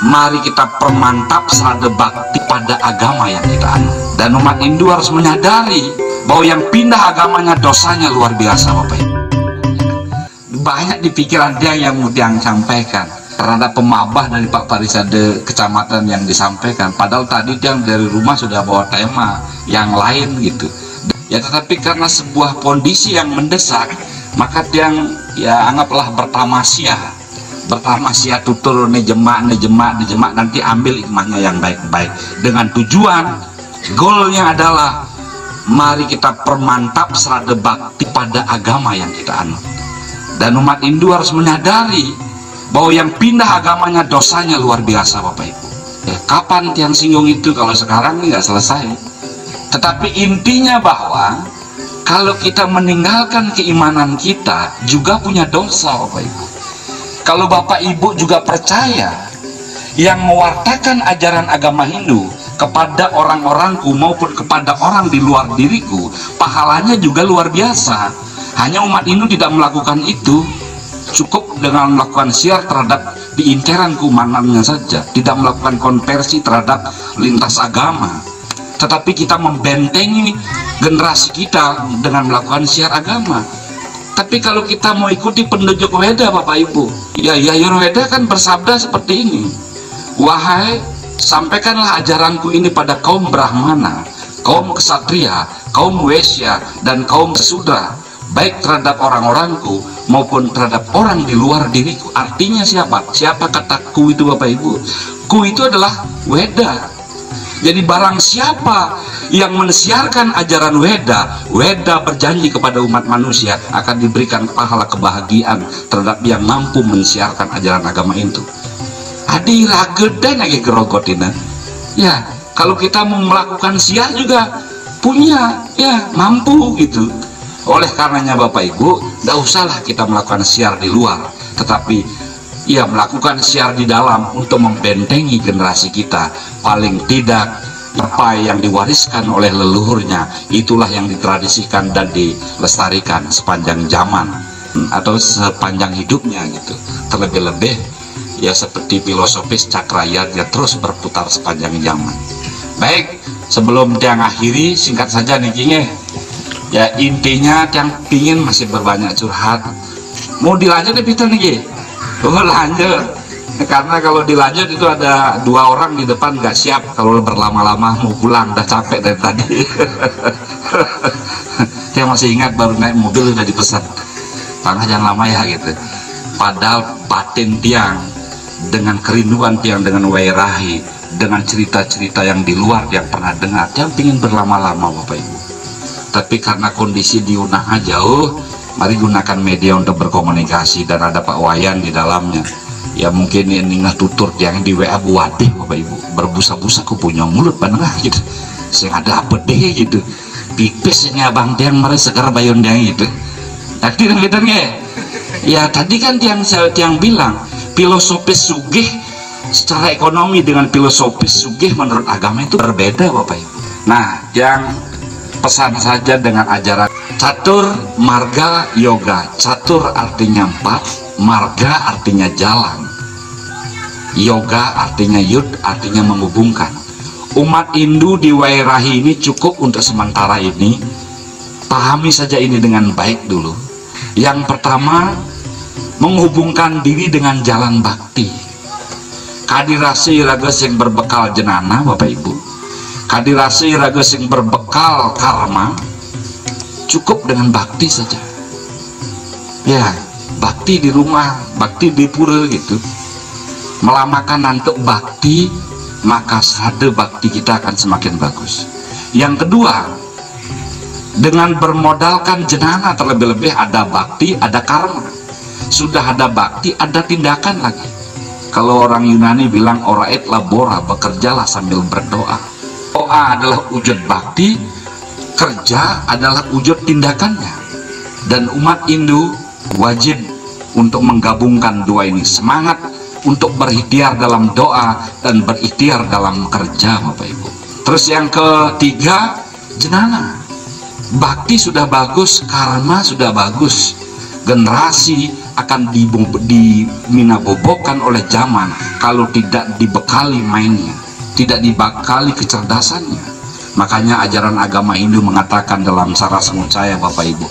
Mari kita permantap serada bakti pada agama yang kita anut. Dan umat Hindu harus menyadari bahwa yang pindah agamanya dosanya luar biasa, Bapak Ibu. Banyak di pikiran dia yang sampaikan terhadap pemabah dari Pak Parisade kecamatan yang disampaikan. Padahal tadi dia dari rumah sudah bawa tema yang lain gitu. Ya tetapi karena sebuah kondisi yang mendesak, maka dia ya anggaplah bertamasya tutur nejemak nanti ambil hikmahnya yang baik-baik dengan tujuan goalnya adalah mari kita permantap serada bakti pada agama yang kita anut. Dan umat Hindu harus menyadari bahwa yang pindah agamanya dosanya luar biasa, Bapak Ibu. Ya, kapan tiang singgung itu kalau sekarang ini nggak selesai. Tetapi intinya bahwa kalau kita meninggalkan keimanan kita juga punya dosa, Bapak Ibu. Kalau Bapak Ibu juga percaya yang mewartakan ajaran agama Hindu kepada orang-orangku maupun kepada orang di luar diriku, pahalanya juga luar biasa. Hanya umat Hindu tidak melakukan itu, cukup dengan melakukan syiar terhadap diinteran keumanannya saja, tidak melakukan konversi terhadap lintas agama. Tetapi kita membentengi generasi kita dengan melakukan syiar agama. Tapi kalau kita mau ikuti penduduk Weda, Bapak Ibu, ya Yayur Weda kan bersabda seperti ini, wahai sampaikanlah ajaranku ini pada kaum Brahmana, kaum Ksatria, kaum Wesya, dan kaum Sudra, baik terhadap orang-orangku maupun terhadap orang di luar diriku. Artinya siapa? Siapa kata ku itu, Bapak Ibu? Ku itu adalah Weda. Jadi barang siapa yang mensiarkan ajaran Weda berjanji kepada umat manusia akan diberikan pahala kebahagiaan terhadap yang mampu mensiarkan ajaran agama itu. Adi ragedan lagi gerogotina. Ya, kalau kita mau melakukan siar juga punya, ya mampu gitu. Oleh karenanya Bapak Ibu, tidak usahlah kita melakukan siar di luar, tetapi ia melakukan siar di dalam untuk membentengi generasi kita. Paling tidak apa yang diwariskan oleh leluhurnya itulah yang ditradisikan dan dilestarikan sepanjang zaman atau sepanjang hidupnya gitu. Terlebih-lebih ya seperti filosofis cakrayat ya terus berputar sepanjang zaman. Baik, sebelum tiang akhiri singkat saja nih King, ya intinya tiang pingin masih berbanyak curhat. Mau dilanjut nih Peter nih? Oh lanjut, karena kalau dilanjut itu ada 2 orang di depan nggak siap kalau berlama-lama mau pulang, udah capek dari tadi. Saya masih ingat baru naik mobil udah dipesan, "Tanah jangan lama ya" gitu. Padahal batin tiang dengan kerinduan tiang dengan wairahi, dengan cerita-cerita yang di luar yang pernah dengar, tiang pingin berlama-lama Bapak Ibu. Tapi karena kondisi diunah jauh, mari gunakan media untuk berkomunikasi dan ada Pak Wayan di dalamnya. Ya mungkin ini nggak tutur yang di WA buatih Bapak Ibu, berbusa-busa ku punya mulut bener gitu. Saya ada apa deh gitu. Pipisnya abang tiang mari segar bayon dia gitu. Tadi ya tadi kan tiang bilang filosofis sugih secara ekonomi dengan filosofis sugih menurut agama itu berbeda Bapak Ibu. Nah, yang pesan saja dengan ajaran catur marga yoga. Catur artinya 4, marga artinya jalan, yoga artinya yud, artinya menghubungkan. Umat Hindu di Wairahi ini cukup untuk sementara ini pahami saja ini dengan baik dulu. Yang pertama, menghubungkan diri dengan jalan bakti. Kadirasi raga sing berbekal jenana Bapak Ibu, kadirasi raga sing berbekal karma, cukup dengan bakti saja. Ya, bakti di rumah, bakti di pura gitu. Melamakan untuk bakti, maka sade bakti kita akan semakin bagus. Yang kedua, dengan bermodalkan jenana, terlebih-lebih ada bakti, ada karma. Sudah ada bakti, ada tindakan lagi. Kalau orang Yunani bilang ora'et labora, bekerjalah sambil berdoa. Doa adalah wujud bakti, kerja adalah wujud tindakannya. Dan umat Hindu wajib untuk menggabungkan dua ini, semangat untuk berikhtiar dalam doa dan berikhtiar dalam kerja Bapak Ibu. Terus yang ketiga, jenana. Bakti sudah bagus, karma sudah bagus, generasi akan diminabobokan oleh zaman kalau tidak dibekali mainnya, tidak dibekali kecerdasannya. Makanya ajaran agama Hindu mengatakan dalam Saras Mucaya, Bapak Ibu,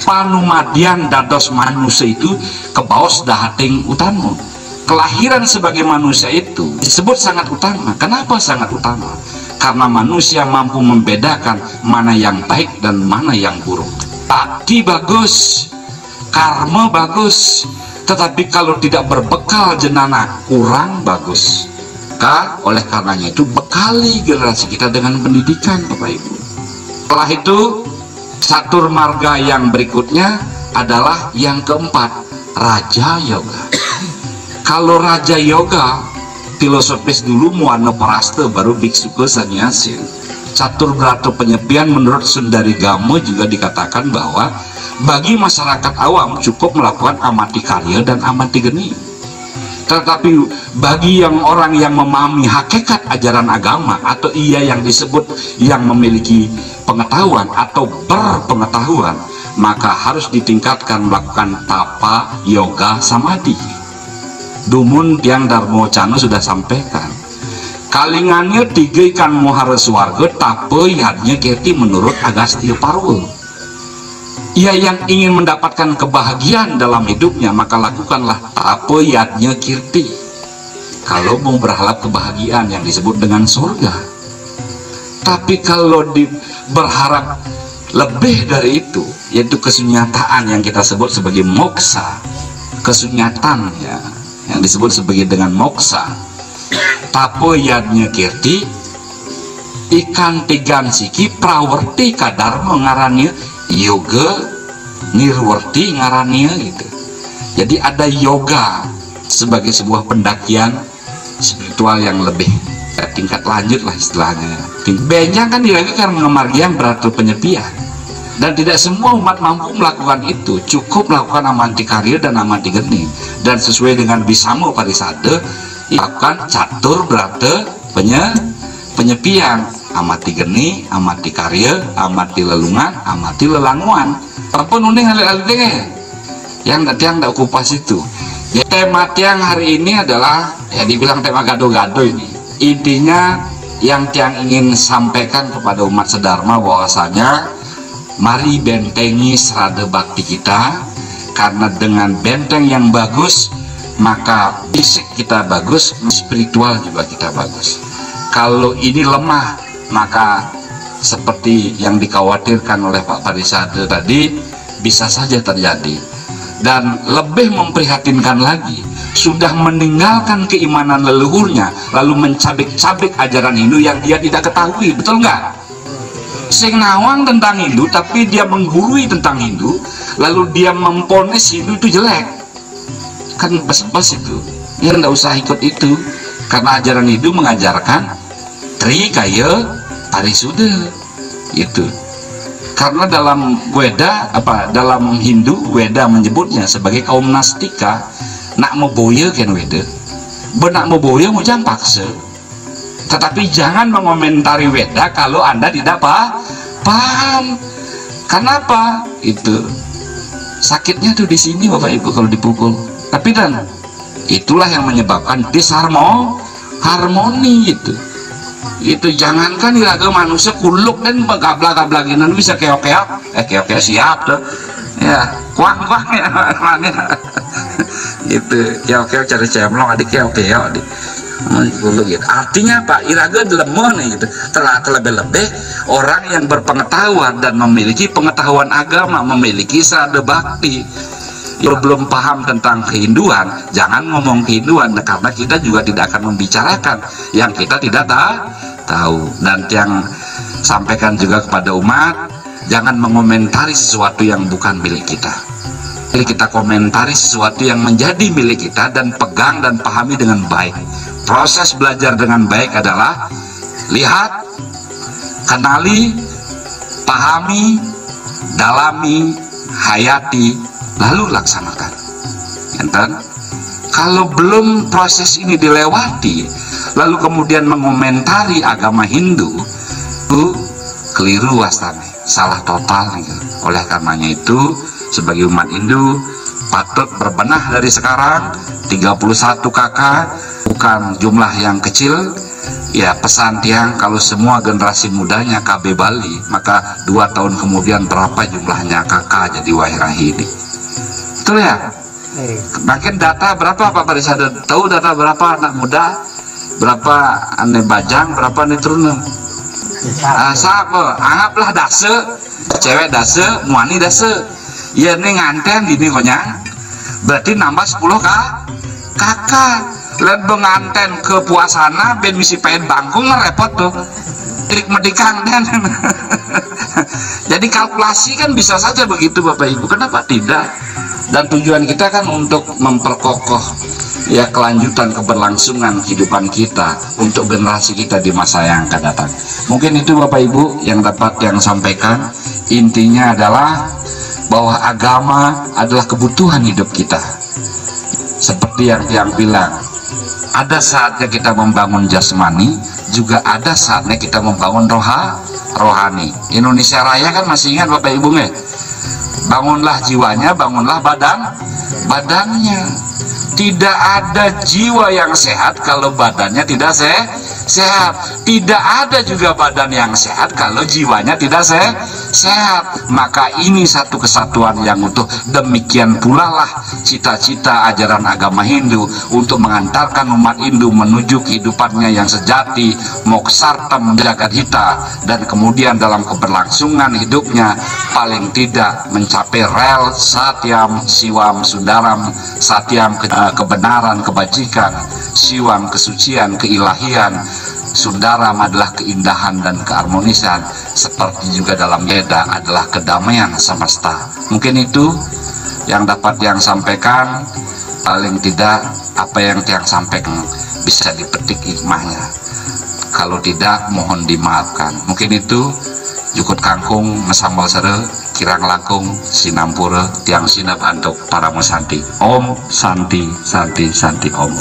panumadian dados manusia itu kebaos dahating utama. Kelahiran sebagai manusia itu disebut sangat utama. Kenapa sangat utama? Karena manusia mampu membedakan mana yang baik dan mana yang buruk. Bakti bagus, karma bagus, tetapi kalau tidak berbekal jenana kurang bagus. Oleh karenanya itu bekali generasi kita dengan pendidikan, Bapak Ibu. Setelah itu catur marga yang berikutnya adalah yang keempat, Raja Yoga. Kalau Raja Yoga filosofis dulu Muana Paraste, baru biksu ke sannyasin. Catur berata penyepian menurut Sundari Gama juga dikatakan bahwa bagi masyarakat awam cukup melakukan amati karya dan amati geni. Tetapi bagi orang yang memahami hakikat ajaran agama, atau ia yang disebut yang memiliki pengetahuan atau berpengetahuan, maka harus ditingkatkan melakukan tapa, yoga, samadhi. Dumun Tiang Darmo Cano sudah sampaikan, kalingannya tiga ikan mohara swarga tapa yadnya kirti menurut Agastya Parwa. Ia yang ingin mendapatkan kebahagiaan dalam hidupnya, maka lakukanlah tapa yadnya kirti kalau mau berharap kebahagiaan yang disebut dengan surga. Tapi kalau berharap lebih dari itu, yaitu kesunyataan yang kita sebut sebagai moksa, kesunyatan ya, yang disebut sebagai dengan moksa, tapa yadnya kirti ikan tigan siki prawerti kadar mengaranya yoga, nirwerti ngarannya gitu. Jadi ada yoga sebagai sebuah pendakian spiritual yang lebih tingkat lanjut lah istilahnya. Benjang kan diraga karena mengemargian berarti penyepian, dan tidak semua umat mampu melakukan itu. Cukup melakukan amanti karya dan amanti geni, dan sesuai dengan Bisamo Parisade lakukan catur berarti penyepian, amati geni, amati karya, amati lelungan, amati lelanguan. Apa nuning hal-hal yang tidak okupasi itu. Ya, tema tiang hari ini adalah ya dibilang tema gado-gado ini. Intinya yang tiang ingin sampaikan kepada umat sedharma bahwasanya mari bentengi serada bakti kita, karena dengan benteng yang bagus maka fisik kita bagus, spiritual juga kita bagus. Kalau ini lemah, maka seperti yang dikhawatirkan oleh Pak Parisade tadi bisa saja terjadi. Dan lebih memprihatinkan lagi, sudah meninggalkan keimanan leluhurnya lalu mencabik-cabik ajaran Hindu yang dia tidak ketahui. Betul nggak? Sing nawang tentang Hindu tapi dia menggurui tentang Hindu, lalu dia memponis Hindu itu jelek, kan bes-bes itu. Ya nggak usah ikut itu, karena ajaran Hindu mengajarkan Trikaya Parisuddha itu. Karena dalam Weda, dalam Hindu Weda menyebutnya sebagai kaum nastika, nak moboya kan Weda, benak moboya mujang paksa. Tetapi jangan mengomentari Weda kalau Anda tidak paham. Kenapa? Itu sakitnya tuh di sini Bapak Ibu kalau dipukul. Tapi dan itulah yang menyebabkan disharmoni itu. Itu jangankan iraga manusia kuluk dan gablak-gablakinan bisa keok-keok siap tuh ya, kuang-kuang ya gitu, keok-keok cari cemlong adik keok-keok di kuluk gitu. Artinya apa? Iraga lemah nih gitu. Terlebih-lebih orang yang berpengetahuan dan memiliki pengetahuan agama, memiliki sada bakti, belum paham tentang kehinduan, jangan ngomong kehinduan, karena kita juga tidak akan membicarakan yang kita tidak tahu. Dan yang sampaikan juga kepada umat, jangan mengomentari sesuatu yang bukan milik kita. Jadi kita komentari sesuatu yang menjadi milik kita dan pegang dan pahami dengan baik. Proses belajar dengan baik adalah lihat, kenali, pahami, dalami, hayati, lalu laksanakan. Enten? Kalau belum proses ini dilewati, lalu kemudian mengomentari agama Hindu, itu keliru wastane, salah total gitu. Oleh karenanya itu, sebagai umat Hindu, patut berbenah dari sekarang. 31 kakak bukan jumlah yang kecil. Ya, pesan tiang kalau semua generasi mudanya KB Bali, maka 2 tahun kemudian berapa jumlahnya kakak jadi Wahirahi ini. Betul ya? Makin data berapa Pak Parisa? Tahu data berapa anak muda, berapa ane bajang, berapa ane turun? Siapa? Anggaplah dase, cewek dase, muani dase. Ya ini nganten gini konyang. Berarti nambah 10 kakak. Lihat penganten ke puasana ben misi pengen bangku ngerepot tuh. Trik medikang dan. Jadi kalkulasi kan bisa saja begitu Bapak Ibu. Kenapa tidak? Dan tujuan kita kan untuk memperkokoh ya kelanjutan keberlangsungan kehidupan kita untuk generasi kita di masa yang akan datang. Mungkin itu Bapak Ibu yang dapat yang sampaikan. Intinya adalah bahwa agama adalah kebutuhan hidup kita. Seperti yang bilang, ada saatnya kita membangun jasmani, juga ada saatnya kita membangun rohani. Indonesia Raya kan masih ingat Bapak Ibu nggak? Bangunlah jiwanya, bangunlah badannya. Tidak ada jiwa yang sehat kalau badannya tidak sehat. Tidak ada juga badan yang sehat kalau jiwanya tidak sehat. Maka ini satu kesatuan yang utuh. Demikian pula lah cita-cita ajaran agama Hindu untuk mengantarkan umat Hindu menuju kehidupannya yang sejati, moksartam jagat hita, dan kemudian dalam keberlangsungan hidupnya paling tidak mencapai rel satyam, siwam, sundaram. Satyam kebenaran, kebajikan, siwam kesucian, keilahian, sundaram adalah keindahan dan keharmonisan, seperti juga dalam Veda adalah kedamaian semesta. Mungkin itu yang dapat yang sampaikan. Paling tidak apa yang tiang sampaikan bisa dipetik hikmahnya. Kalau tidak mohon dimaafkan. Mungkin itu jukut kangkung mesambal sere kirang langkung sinampura tiang sinap antuk para musanti. Om santi santi santi om.